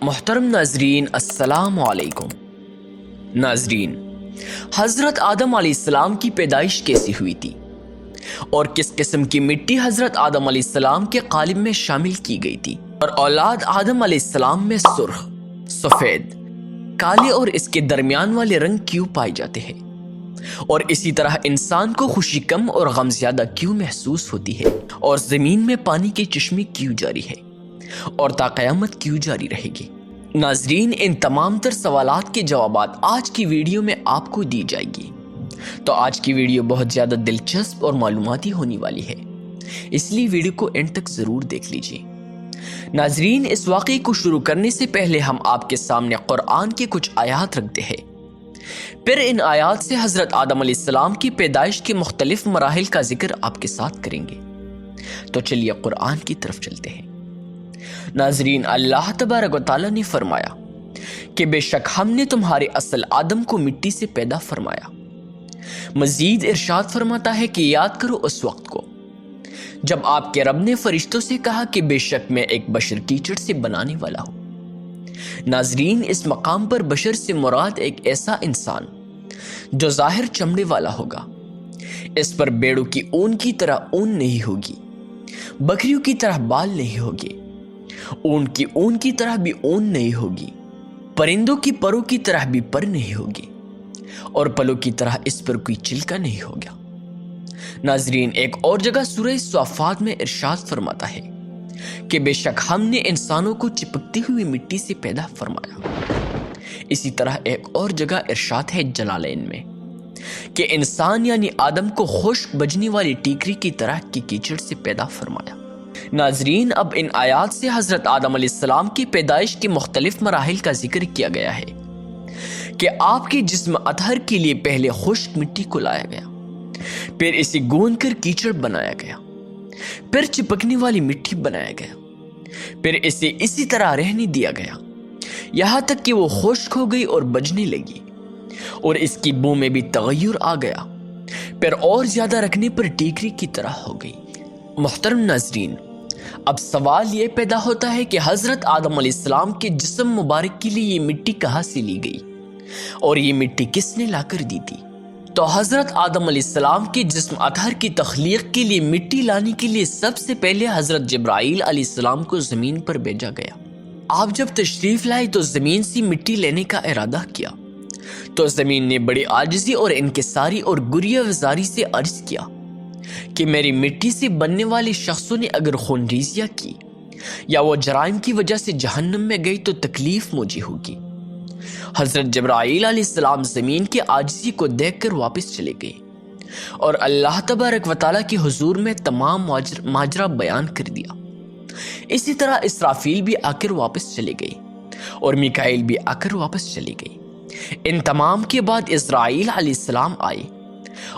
محترم ناظرین السلام علیکم۔ ناظرین، حضرت آدم علیہ السلام کی پیدائش کیسی ہوئی تھی اور کس قسم کی مٹی حضرت آدم علیہ السلام کے قالب میں شامل کی گئی تھی، اور اولاد آدم علیہ السلام میں سرخ، سفید، کالے اور اس کے درمیان والے رنگ کیوں پائے جاتے ہیں، اور اسی طرح انسان کو خوشی کم اور غم زیادہ کیوں محسوس ہوتی ہے، اور زمین میں پانی کے چشمے کیوں جاری ہے اور تا قیامت کیوں جاری رہے گی۔ ناظرین، ان تمام تر سوالات کے جوابات آج کی ویڈیو میں آپ کو دی جائے گی، تو آج کی ویڈیو بہت زیادہ دلچسپ اور معلوماتی ہونے والی ہے، اس لیے ویڈیو کو اینڈ تک ضرور دیکھ لیجیے۔ ناظرین، اس واقعے کو شروع کرنے سے پہلے ہم آپ کے سامنے قرآن کے کچھ آیات رکھتے ہیں، پھر ان آیات سے حضرت آدم علیہ السلام کی پیدائش کے مختلف مراحل کا ذکر آپ کے ساتھ کریں گے۔ تو چلیے قرآن کی طرف چلتے ہیں۔ ناظرین، اللہ تبارک و تعالیٰ نے فرمایا کہ بے شک ہم نے تمہارے اصل آدم کو مٹی سے پیدا فرمایا۔ مزید ارشاد فرماتا ہے کہ یاد کرو اس وقت کو جب آپ کے رب نے فرشتوں سے کہا کہ بے شک میں ایک بشر کیچڑ سے بنانے والا ہوں۔ ناظرین، اس مقام پر بشر سے مراد ایک ایسا انسان جو ظاہر چمڑے والا ہوگا، اس پر بیڑوں کی اون کی طرح اون نہیں ہوگی، بکریوں کی طرح بال نہیں ہوگے، اون کی طرح بھی اون نہیں ہوگی، پرندوں کی پروں کی طرح بھی پر نہیں ہوگی، اور پلوں کی طرح اس پر کوئی چلکا نہیں ہوگا۔ ناظرین، ایک اور جگہ سورہ صافات میں ارشاد فرماتا ہے کہ بے شک ہم نے انسانوں کو چپکتی ہوئی مٹی سے پیدا فرمایا۔ اسی طرح ایک اور جگہ ارشاد ہے جلالین میں کہ انسان یعنی آدم کو خشک بجنے والی ٹیکری کی طرح کی کیچڑ سے پیدا فرمایا۔ ناظرین، اب ان آیات سے حضرت آدم علیہ السلام کی پیدائش کے مختلف مراحل کا ذکر کیا گیا ہے کہ آپ کے جسم اطہر کے لیے پہلے خشک مٹی کو لایا گیا، پھر اسے گوندھ کر کیچڑ بنایا گیا، پھر چپکنے والی مٹی بنایا گیا، پھر اسے اسی طرح رہنے دیا گیا یہاں تک کہ وہ خشک ہو گئی اور بجنے لگی، اور اس کی بو میں بھی تغیر آ گیا، پھر اور زیادہ رکھنے پر ٹیکری کی طرح ہو گئی۔ محترم ناظرین، اب سوال یہ پیدا ہوتا ہے کہ حضرت آدم علیہ السلام کے جسم مبارک کے لیے یہ مٹی کہاں سے لی گئی اور یہ مٹی کس نے لا کر دی تھی؟ تو حضرت آدم علیہ السلام کے جسم اطہر کی تخلیق کے لیے مٹی لانے کے لیے سب سے پہلے حضرت جبرائیل علیہ السلام کو زمین پر بھیجا گیا۔ آپ جب تشریف لائے تو زمین سے مٹی لینے کا ارادہ کیا تو زمین نے بڑی عاجزی اور انکساری اور گریہ وزاری سے عرض کیا کہ میری مٹی سے بننے والے شخصوں نے اگر خون ریزیاں کی یا وہ جرائم کی وجہ سے جہنم میں گئی تو تکلیف مجھے ہوگی۔ حضرت جبرائیل علیہ السلام زمین کی عاجزی کو دیکھ کر واپس چلے گئے اور اللہ تبارک و تعالیٰ کے حضور میں تمام ماجرا بیان کر دیا۔ اسی طرح اسرافیل بھی آ کر واپس چلے گئے اور میکائیل بھی آ کر واپس چلے گئے۔ ان تمام کے بعد اسرائیل علیہ السلام آئے،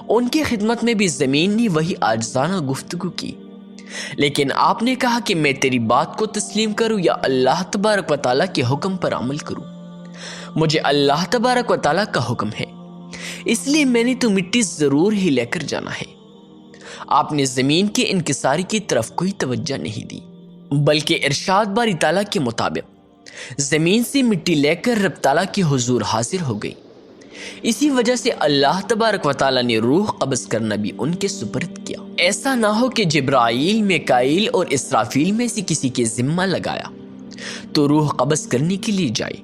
ان کی خدمت میں بھی زمین نے وہی عاجزانہ گفتگو کی، لیکن آپ نے کہا کہ میں تیری بات کو تسلیم کروں یا اللہ تبارک و تعالیٰ کے حکم پر عمل کروں؟ مجھے اللہ تبارک و تعالیٰ کا حکم ہے، اس لیے میں نے تو مٹی ضرور ہی لے کر جانا ہے۔ آپ نے زمین کے انکساری کی طرف کوئی توجہ نہیں دی، بلکہ ارشاد باری تعالیٰ کے مطابق زمین سے مٹی لے کر رب تعالیٰ کے حضور حاضر ہو گئی۔ اسی وجہ سے اللہ تبارک و تعالیٰ نے روح قبض کرنا بھی ان کے سپرد کیا۔ ایسا نہ ہو کہ جبرائیل، میکائیل اور اسرافیل میں سے کسی کے ذمہ لگایا تو روح قبض کرنے کے لیے جائے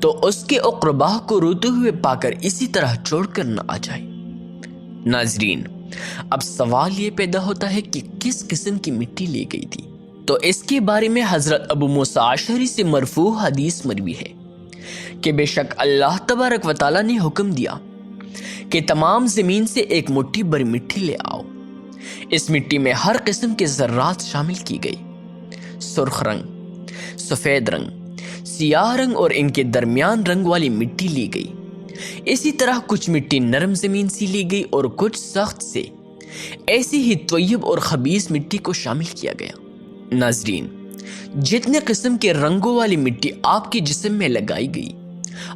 تو اس کے اقربا کو روتے ہوئے پا کر اسی طرح چھوڑ کر نہ آ جائے۔ ناظرین، اب سوال یہ پیدا ہوتا ہے کہ کس قسم کی مٹی لی گئی تھی؟ تو اس کے بارے میں حضرت ابو موسیٰ اشعری سے مرفوع حدیث مروی ہے کہ بے شک اللہ تبارک و تعالیٰ نے حکم دیا کہ تمام زمین سے ایک مٹھی بھر مٹی لے آؤ۔ اس مٹی میں ہر قسم کے ذرات شامل کی گئی، سرخ رنگ، سفید رنگ، سیاہ رنگ اور ان کے درمیان رنگ والی مٹی لی گئی۔ اسی طرح کچھ مٹی نرم زمین سے لی گئی اور کچھ سخت سے، ایسی ہی طیب اور خبیث مٹی کو شامل کیا گیا۔ ناظرین، جتنے قسم کے رنگوں والی مٹی آپ کے جسم میں لگائی گئی،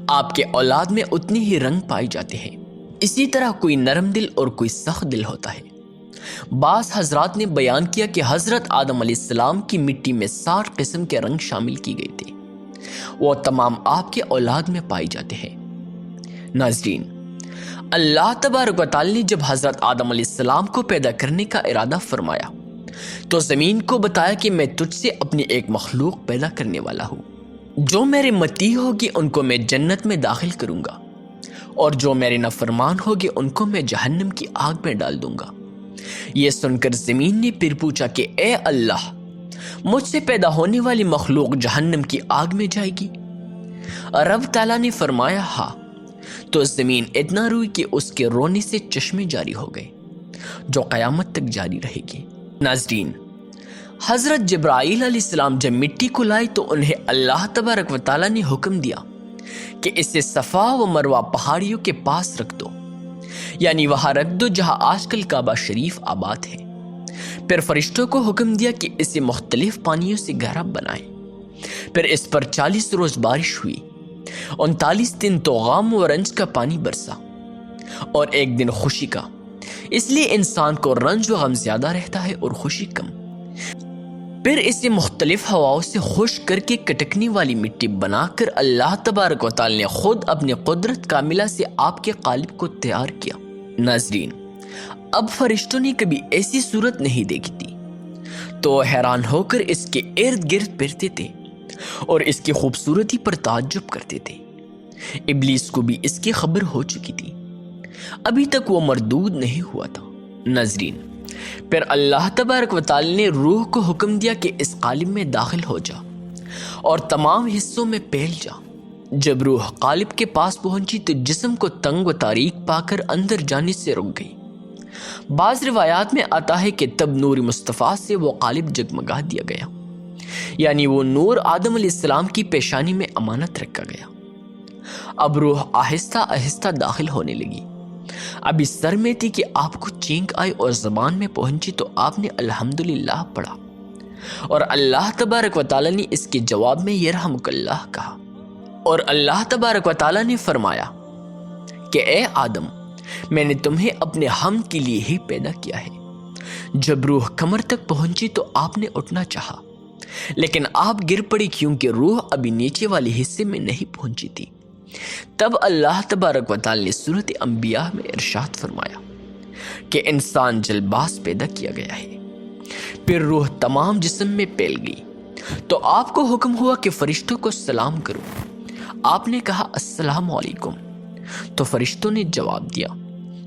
آپ کے اولاد میں اتنے ہی رنگ پائے جاتے ہیں۔ اسی طرح کوئی نرم دل اور کوئی سخت دل ہوتا ہے۔ بعض حضرات نے بیان کیا کہ حضرت آدم علیہ السلام کی مٹی میں 60 قسم کے رنگ شامل کی گئے تھے۔ وہ تمام آپ کے اولاد میں پائے جاتے ہیں۔ ناظرین، اللہ تبارک و تعالی نے جب حضرت آدم علیہ السلام کو پیدا کرنے کا ارادہ فرمایا تو زمین کو بتایا کہ میں تجھ سے اپنی ایک مخلوق پیدا کرنے والا ہوں، جو میرے مطیع ہوگی ان کو میں جنت میں داخل کروں گا، اور جو میرے نافرمان ہوگے ان کو میں جہنم کی آگ میں ڈال دوں گا۔ یہ سن کر زمین نے پھر پوچھا کہ اے اللہ، مجھ سے پیدا ہونے والی مخلوق جہنم کی آگ میں جائے گی؟ رب تعالیٰ نے فرمایا ہاں۔ تو زمین اتنا روئی کہ اس کے رونے سے چشمے جاری ہو گئے، جو قیامت تک جاری رہے گی۔ ناظرین، حضرت جبرائیل علیہ السلام جب مٹی کو لائے تو انہیں اللہ تبارک و تعالیٰ نے حکم دیا کہ اسے صفا و مروہ پہاڑیوں کے پاس رکھ دو، یعنی وہاں رکھ دو جہاں آج کل کعبہ شریف آباد ہے۔ پھر فرشتوں کو حکم دیا کہ اسے مختلف پانیوں سے گہرا بنائیں۔ پھر اس پر 40 روز بارش ہوئی، 39 دن تو غم و رنج کا پانی برسا، اور ایک دن خوشی کا۔ اس لیے انسان کو رنج و غم زیادہ رہتا ہے اور خوشی کم۔ پھر اسے مختلف ہواؤں سے خشک کر کے کٹکنے والی مٹی بنا کر اللہ تبارک و تعالی نے خود اپنی قدرت کاملہ سے آپ کے قالب کو تیار کیا۔ ناظرین، اب فرشتوں نے کبھی ایسی صورت نہیں دیکھی تھی، تو حیران ہو کر اس کے ارد گرد پھرتے تھے اور اس کی خوبصورتی پر تعجب کرتے تھے۔ ابلیس کو بھی اس کی خبر ہو چکی تھی، ابھی تک وہ مردود نہیں ہوا تھا۔ ناظرین، پھر اللہ تبارک و تعالی نے روح کو حکم دیا کہ اس قالب میں داخل ہو جا اور تمام حصوں میں پھیل جا۔ جب روح قالب کے پاس پہنچی تو جسم کو تنگ و تاریک پا کر اندر جانے سے رک گئی۔ بعض روایات میں آتا ہے کہ تب نور مصطفیٰ سے وہ قالب جگمگا دیا گیا، یعنی وہ نور آدم علیہ السلام کی پیشانی میں امانت رکھا گیا۔ اب روح آہستہ آہستہ داخل ہونے لگی۔ اب اس سر میں تھی کہ آپ کو چینک آئی اور زبان میں پہنچی تو آپ نے الحمدللہ پڑھا، اور اللہ تبارک و تعالی نے اس کے جواب میں یرحمک اللہ کہا، اور اللہ تبارک و تعالی نے فرمایا کہ اے آدم، میں نے تمہیں اپنے حمد کے لیے ہی پیدا کیا ہے۔ جب روح کمر تک پہنچی تو آپ نے اٹھنا چاہا، لیکن آپ گر پڑی کیونکہ روح ابھی نیچے والے حصے میں نہیں پہنچی تھی۔ تب اللہ تبارک و تعالی نے سورۃ انبیاء میں ارشاد فرمایا کہ انسان جلباز پیدا کیا گیا ہے۔ پھر روح تمام جسم میں پھیل گئی تو آپ کو حکم ہوا کہ فرشتوں کو سلام کرو۔ آپ نے کہا السلام علیکم، تو فرشتوں نے جواب دیا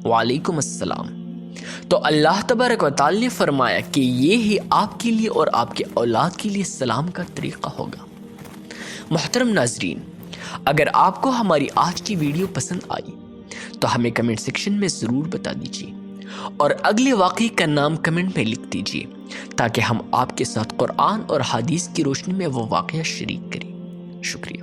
وعلیکم السلام۔ تو اللہ تبارک و تعالی نے فرمایا کہ یہ ہی آپ کے لیے اور آپ کے اولاد کے لیے سلام کا طریقہ ہوگا۔ محترم ناظرین، اگر آپ کو ہماری آج کی ویڈیو پسند آئی تو ہمیں کمنٹ سیکشن میں ضرور بتا دیجیے، اور اگلے واقعے کا نام کمنٹ میں لکھ دیجیے تاکہ ہم آپ کے ساتھ قرآن اور حدیث کی روشنی میں وہ واقعہ شریک کریں۔ شکریہ۔